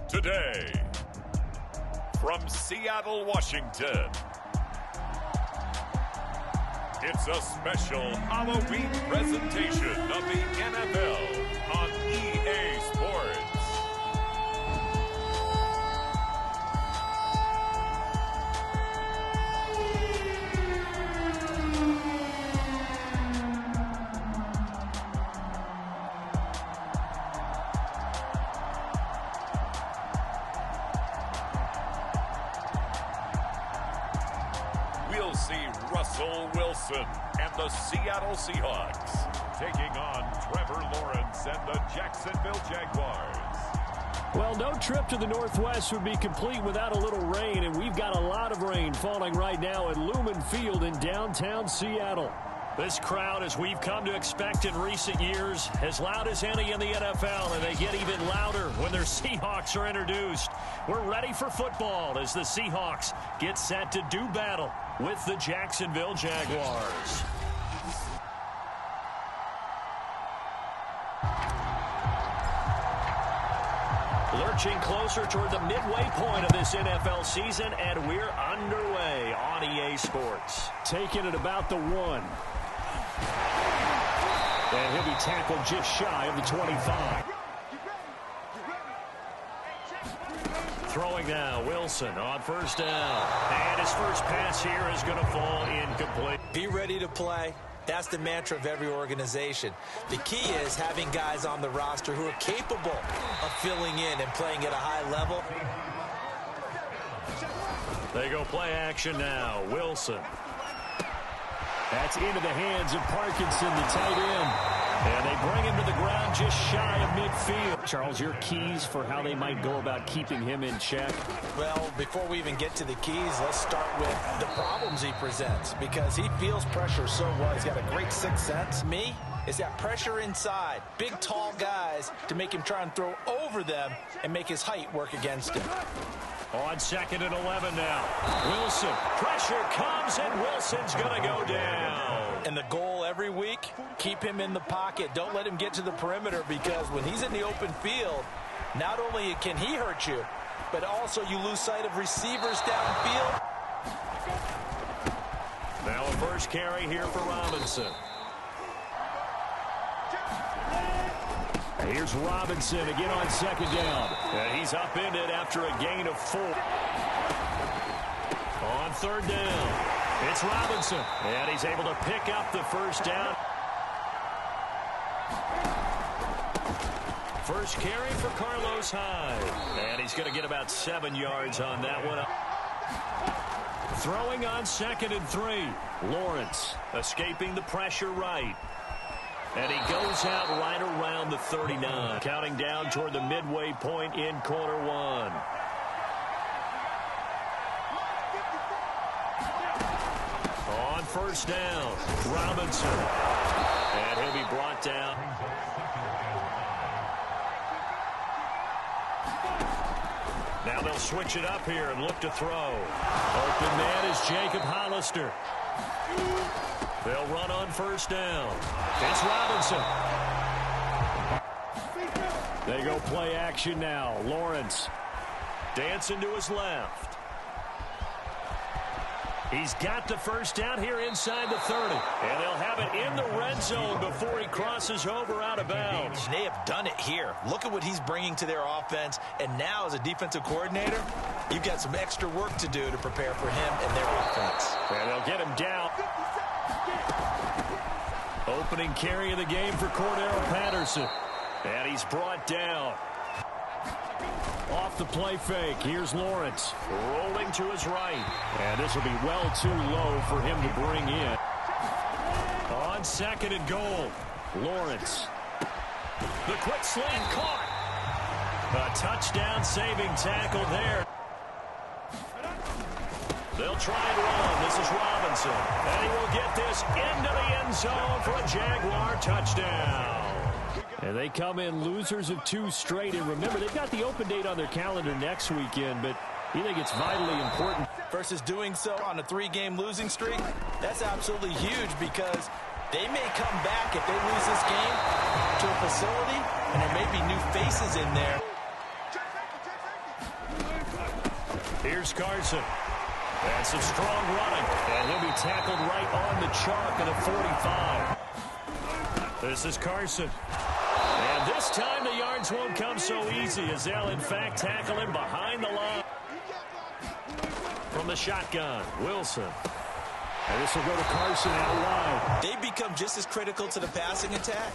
Today, from Seattle, Washington, it's a special Halloween presentation of the NFL on EA Sports. We'll see Russell Wilson and the Seattle Seahawks taking on Trevor Lawrence and the Jacksonville Jaguars. Well, no trip to the Northwest would be complete without a little rain, and we've got a lot of rain falling right now at Lumen Field in downtown Seattle. This crowd, as we've come to expect in recent years, as loud as any in the NFL, and they get even louder when their Seahawks are introduced. We're ready for football as the Seahawks get set to do battle with the Jacksonville Jaguars. Lurching closer toward the midway point of this NFL season, and we're underway on EA Sports. Taking it about the 1. And he'll be tackled just shy of the 25. Throwing now, Wilson on first down. And his first pass here is going to fall incomplete. Be ready to play. That's the mantra of every organization. The key is having guys on the roster who are capable of filling in and playing at a high level. They go play action now. Wilson. That's into the hands of Parkinson, the tight end. And they bring him to the ground just shy of midfield. Charles, your keys for how they might go about keeping him in check? Well, before we even get to the keys, let's start with the problems he presents, because he feels pressure so well. He's got a great sixth sense. Me, is that pressure inside. Big, tall guys to make him try and throw over them and make his height work against him. On 2nd and 11 now. Wilson. Pressure comes, and Wilson's going to go down. And the goal every week, keep him in the pocket. Don't let him get to the perimeter, because when he's in the open field, not only can he hurt you, but also you lose sight of receivers downfield. Now a first carry here for Robinson. Here's Robinson again on 2nd down. And he's upended after a gain of 4. On 3rd down, it's Robinson. And he's able to pick up the first down. First carry for Carlos Hyde. And he's going to get about 7 yards on that one. Throwing on 2nd and 3. Lawrence escaping the pressure right. And he goes out right around the 39. Counting down toward the midway point in quarter 1. On first down, Robinson. And he'll be brought down. Now they'll switch it up here and look to throw. Open man is Jacob Hollister. They'll run on first down. It's Robinson. They go play action now. Lawrence dancing to his left. He's got the first down here inside the 30. And they'll have it in the red zone before he crosses over out of bounds. They have done it here. Look at what he's bringing to their offense. And now as a defensive coordinator, you've got some extra work to do to prepare for him and their offense. And they'll get him down. Opening carry of the game for Cordero Patterson. And he's brought down. Off the play fake, here's Lawrence. Rolling to his right. And this will be well too low for him to bring in. On 2nd and goal, Lawrence. The quick slant caught. A touchdown saving tackle there. They'll try and run. This is Robinson. And he will get this into the end zone for a Jaguar touchdown. And they come in losers of 2 straight. And remember, they've got the open date on their calendar next weekend, but you think it's vitally important. Versus doing so on a 3-game losing streak, that's absolutely huge, because they may come back if they lose this game to a facility, and there may be new faces in there. Here's Carson. And some strong running. And he'll be tackled right on the chalk at a 45. This is Carson. And this time the yards won't come so easy as they'll, in fact, tackle him behind the line. From the shotgun, Wilson. And this will go to Carson out wide. They become just as critical to the passing attack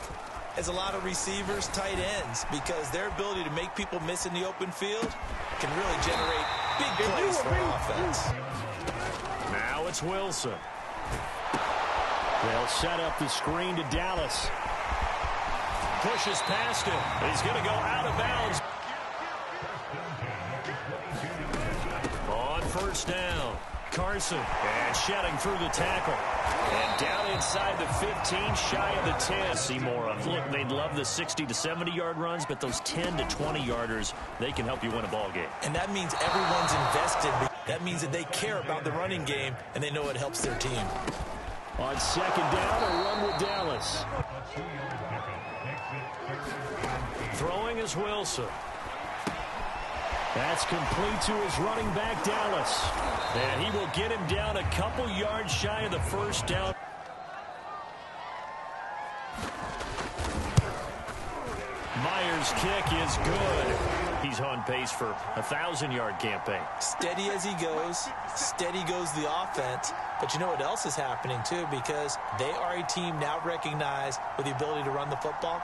as a lot of receivers, tight ends, because their ability to make people miss in the open field can really generate big plays for offense. Now it's Wilson. They'll set up the screen to Dallas. Pushes past him. He's going to go out of bounds. On first down, Carson. And shedding through the tackle. And down inside the 15, shy of the 10. See more of. Look, they'd love the 60 to 70-yard runs, but those 10 to 20-yarders, they can help you win a ball game. And that means everyone's invested. That means that they care about the running game, and they know it helps their team. On second down, a run with Dallas. Throwing is Wilson. That's complete to his running back, Dallas. And he will get him down a couple yards shy of the first down. Myers' kick is good. He's on pace for a 1,000-yard campaign. Steady as he goes. Steady goes the offense. But you know what else is happening, too, because they are a team now recognized with the ability to run the football.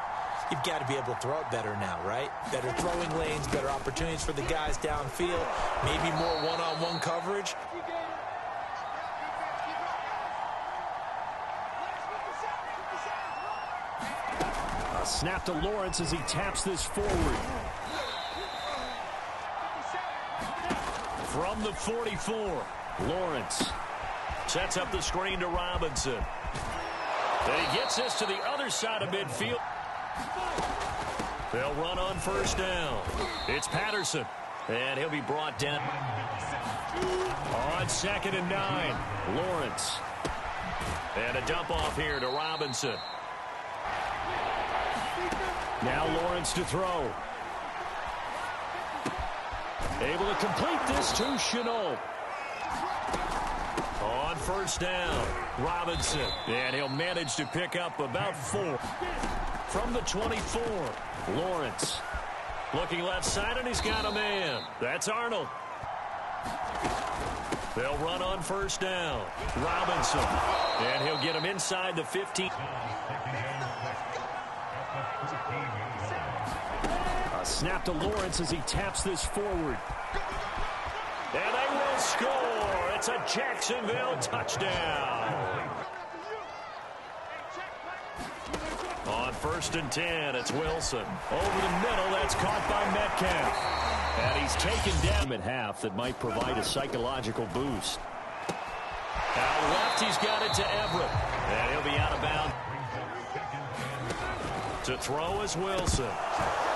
You've got to be able to throw it better now, right? Better throwing lanes, better opportunities for the guys downfield, maybe more one-on-one coverage. A snap to Lawrence as he taps this forward. From the 44, Lawrence sets up the screen to Robinson. And he gets this to the other side of midfield. They'll run on first down. It's Patterson. And he'll be brought down. On second and 9, Lawrence. And a dump off here to Robinson. Now Lawrence to throw. Able to complete this to Chenault. On first down, Robinson. And he'll manage to pick up about 4. From the 24, Lawrence. Looking left side, and he's got a man. That's Arnold. They'll run on first down. Robinson. And he'll get him inside the 15. A snap to Lawrence as he taps this forward. And they will score. It's a Jacksonville touchdown. On first and 10, it's Wilson. Over the middle, that's caught by Metcalf. And he's taken down at half that might provide a psychological boost. Out left, he's got it to Everett. And he'll be out of bounds. To throw is Wilson.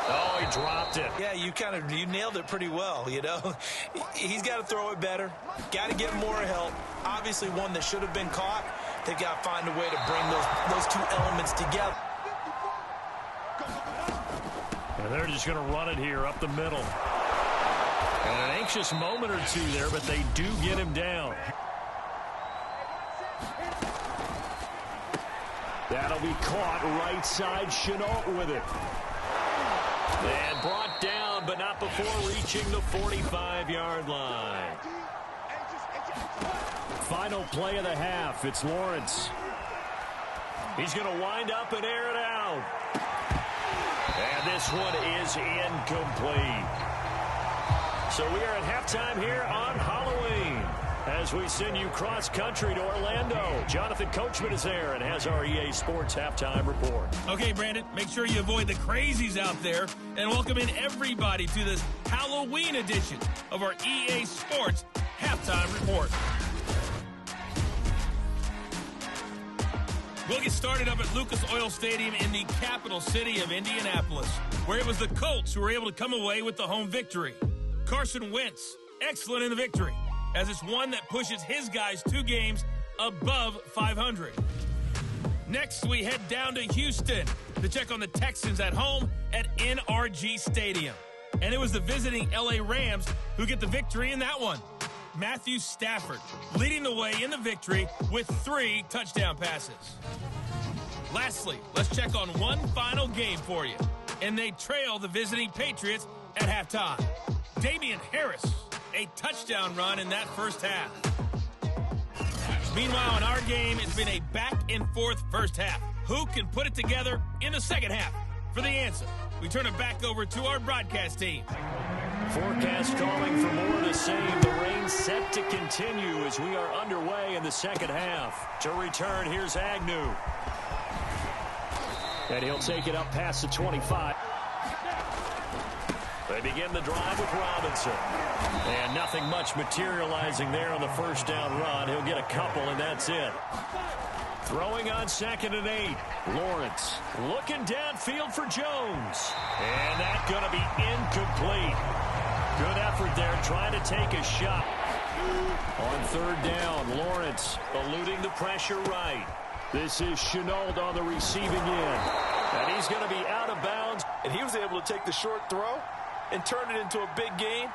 Oh, he dropped it. Yeah, you nailed it pretty well, you know. He's got to throw it better. Got to get more help. Obviously one that should have been caught. They've got to find a way to bring those two elements together. And they're just going to run it here up the middle. And an anxious moment or two there, but they do get him down. That'll be caught right side. Chenault with it. And brought down, but not before reaching the 45-yard line. Final play of the half. It's Lawrence. He's going to wind up and air it out. And this one is incomplete. So we are at halftime here on Halloween as we send you cross-country to Orlando. Jonathan Coachman is there and has our EA Sports halftime report. Okay, Brandon, make sure you avoid the crazies out there and welcome in everybody to this Halloween edition of our EA Sports halftime report. We'll get started up at Lucas Oil Stadium in the capital city of Indianapolis, where it was the Colts who were able to come away with the home victory. Carson Wentz, excellent in the victory, as it's one that pushes his guys 2 games above 500. Next, we head down to Houston to check on the Texans at home at NRG Stadium. And it was the visiting L.A. Rams who get the victory in that one. Matthew Stafford leading the way in the victory with 3 touchdown passes. Lastly, let's check on one final game for you. And they trail the visiting Patriots at halftime. Damian Harris, a touchdown run in that first half. Meanwhile, in our game, it's been a back-and-forth first half. Who can put it together in the second half? For the answer, we turn it back over to our broadcast team. Forecast calling for more of the same. The rain set to continue as we are underway in the second half. To return, here's Agnew. And he'll take it up past the 25. They begin the drive with Robinson. And nothing much materializing there on the first down run. He'll get a couple, and that's it. Throwing on 2nd and 8. Lawrence looking downfield for Jones. And that's going to be incomplete. Good effort there, trying to take a shot. On 3rd down, Lawrence eluding the pressure right. This is Chenault on the receiving end. And he's going to be out of bounds. And he was able to take the short throw and turn it into a big gain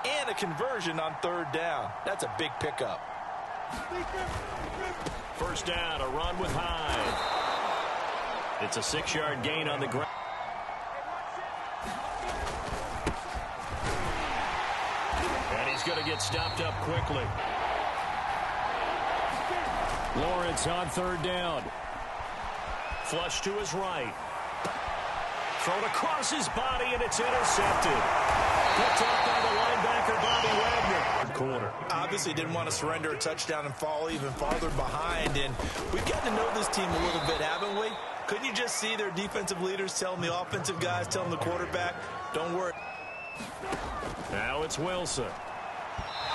and a conversion on 3rd down. That's a big pickup. First down, a run with Hyde. It's a 6-yard gain on the ground. And he's going to get stopped up quickly. Lawrence on 3rd down. Flush to his right. Thrown across his body, and it's intercepted. Picked up by the linebacker, Bobby Wagner. Corner. Obviously didn't want to surrender a touchdown and fall even farther behind. And we've gotten to know this team a little bit, haven't we? Couldn't you just see their defensive leaders telling the offensive guys, telling the quarterback, don't worry. Now it's Wilson.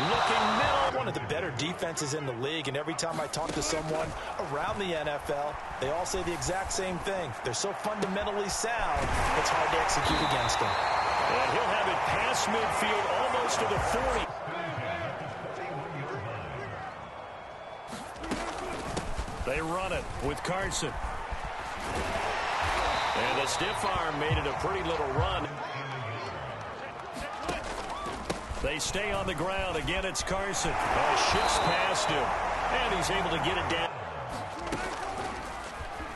Looking middle. One of the better defenses in the league, and every time I talk to someone around the NFL, they all say the exact same thing. They're so fundamentally sound, it's hard to execute against them. And he'll have it past midfield, almost to the 40. They run it with Carson. And the stiff arm made it a pretty little run. They stay on the ground. Again, it's Carson. Shifts past him. And he's able to get it down.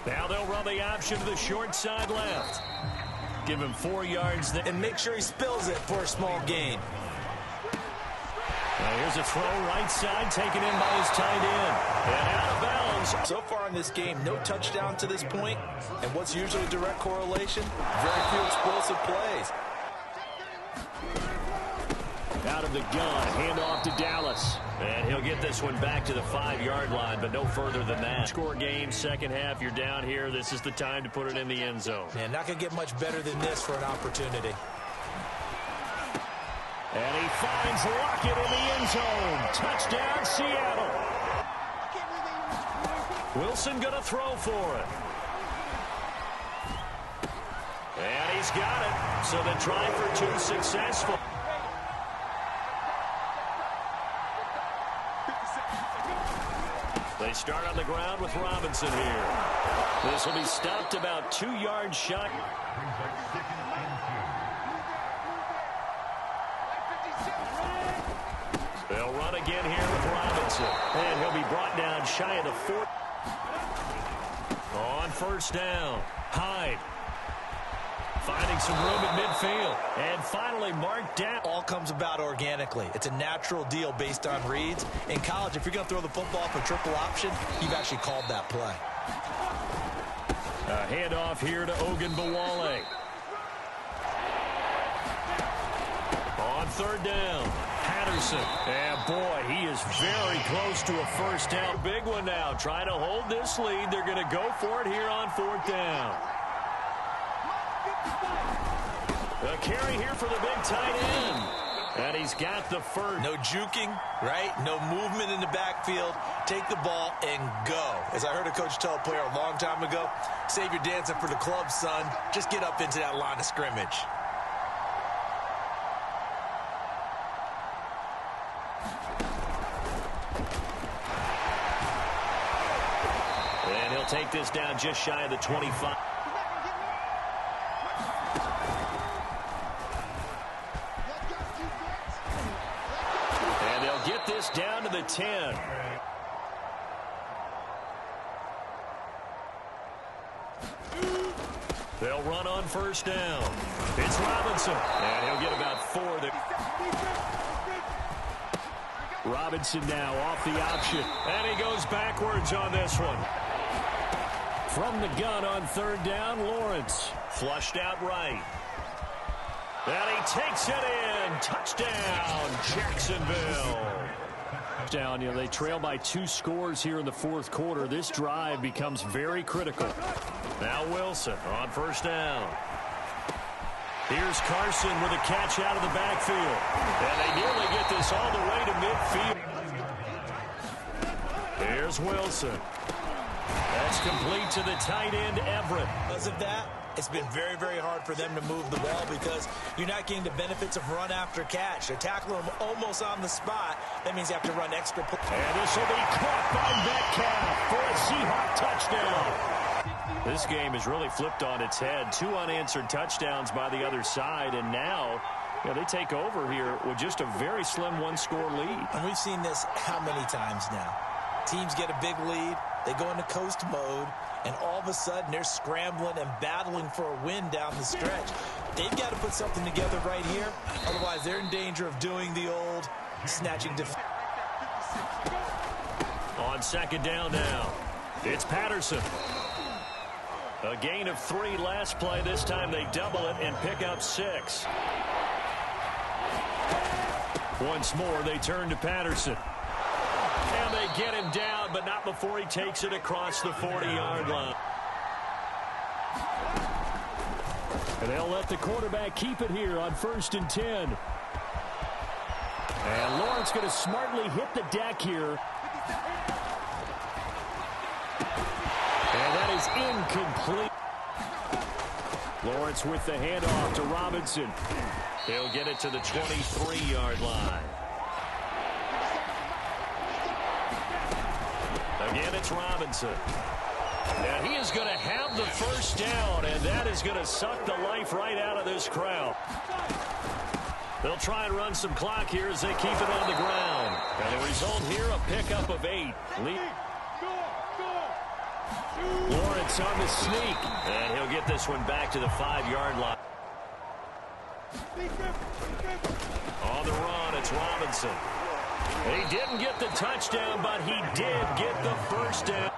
Now they'll run the option to the short side left. Give him 4 yards there. And make sure he spills it for a small gain. Now here's a throw right side taken in by his tight end. And out of bounds. So far in this game, no touchdown to this point. And what's usually a direct correlation? Very few explosive plays. Out of the gun, handoff to Dallas. And he'll get this one back to the 5-yard line, but no further than that. Score game, second half, you're down here. This is the time to put it in the end zone. Man, not going to get much better than this for an opportunity. And he finds Lockett in the end zone. Touchdown, Seattle. Wilson going to throw for it. And he's got it. So the try for 2 successful. They start on the ground with Robinson here. This will be stopped about 2 yards shy. They'll run again here with Robinson. And he'll be brought down shy of the 4. On first down, Hyde. Finding some room at midfield. And finally marked down. All comes about organically. It's a natural deal based on reads. In college, if you're going to throw the football for triple option, you've actually called that play. A handoff here to Ogunbowale. On third down, Patterson. And boy, he is very close to a first down. Big one now. Trying to hold this lead. They're going to go for it here on 4th down. A carry here for the big tight end. And he's got the first. No juking, right? No movement in the backfield. Take the ball and go. As I heard a coach tell a player a long time ago, save your dancing for the club, son. Just get up into that line of scrimmage. And he'll take this down just shy of the 25. this down to the 10. They'll run on first down. It's Robinson, and he'll get about 4. Robinson now off the option, and he goes backwards on this one. From the gun on third down, Lawrence. Flushed out right. And he takes it in. Touchdown, Jacksonville. Down, they trail by 2 scores here in the fourth quarter. This drive becomes very critical. Now Wilson on first down. Here's Carson with a catch out of the backfield. And they nearly get this all the way to midfield. Here's Wilson. That's complete to the tight end, Everett. Because of that, it's been very, very hard for them to move the ball because you're not getting the benefits of run after catch. They tackle him almost on the spot. That means you have to run extra. And this will be caught by Metcalf for a Seahawks touchdown. This game has really flipped on its head. 2 unanswered touchdowns by the other side, and now they take over here with just a very slim 1-score lead. And we've seen this how many times now? Teams get a big lead, they go into coast mode, and all of a sudden they're scrambling and battling for a win down the stretch. They've got to put something together right here, otherwise they're in danger of doing the old snatching defense. On second down now, it's Patterson. A gain of 3 last play. This time they double it and pick up 6. Once more, they turn to Patterson. And they get him down, but not before he takes it across the 40-yard line. And they'll let the quarterback keep it here on 1st and 10. And Lawrence going to smartly hit the deck here. And that is incomplete. Lawrence with the handoff to Robinson. He'll get it to the 23-yard line. Again, it's Robinson. And he is going to have the first down, and that is going to suck the life right out of this crowd. They'll try and run some clock here as they keep it on the ground. And the result here, a pickup of 8. Lawrence on the sneak, and he'll get this one back to the 5-yard line. On the run, it's Robinson. He didn't get the touchdown, but he did get the first down.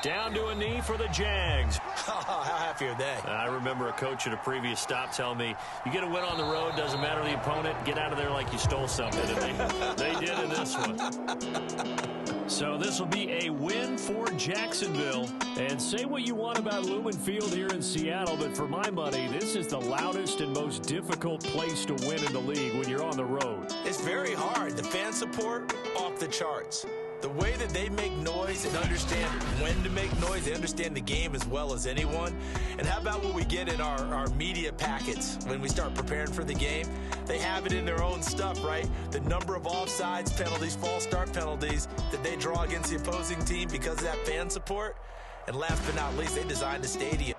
Down to a knee for the Jags. How happy are they? I remember a coach at a previous stop telling me, you get a win on the road, doesn't matter the opponent, get out of there like you stole something. And they did in this one. So this will be a win for Jacksonville. And say what you want about Lumen Field here in Seattle, but for my money, this is the loudest and most difficult place to win in the league when you're on the road. It's very hard. The fan support, off the charts. The way that they make noise and understand when to make noise, they understand the game as well as anyone. And how about what we get in our media packets when we start preparing for the game? They have it in their own stuff, right? The number of offsides penalties, false start penalties that they draw against the opposing team because of that fan support. And last but not least, they designed the stadium.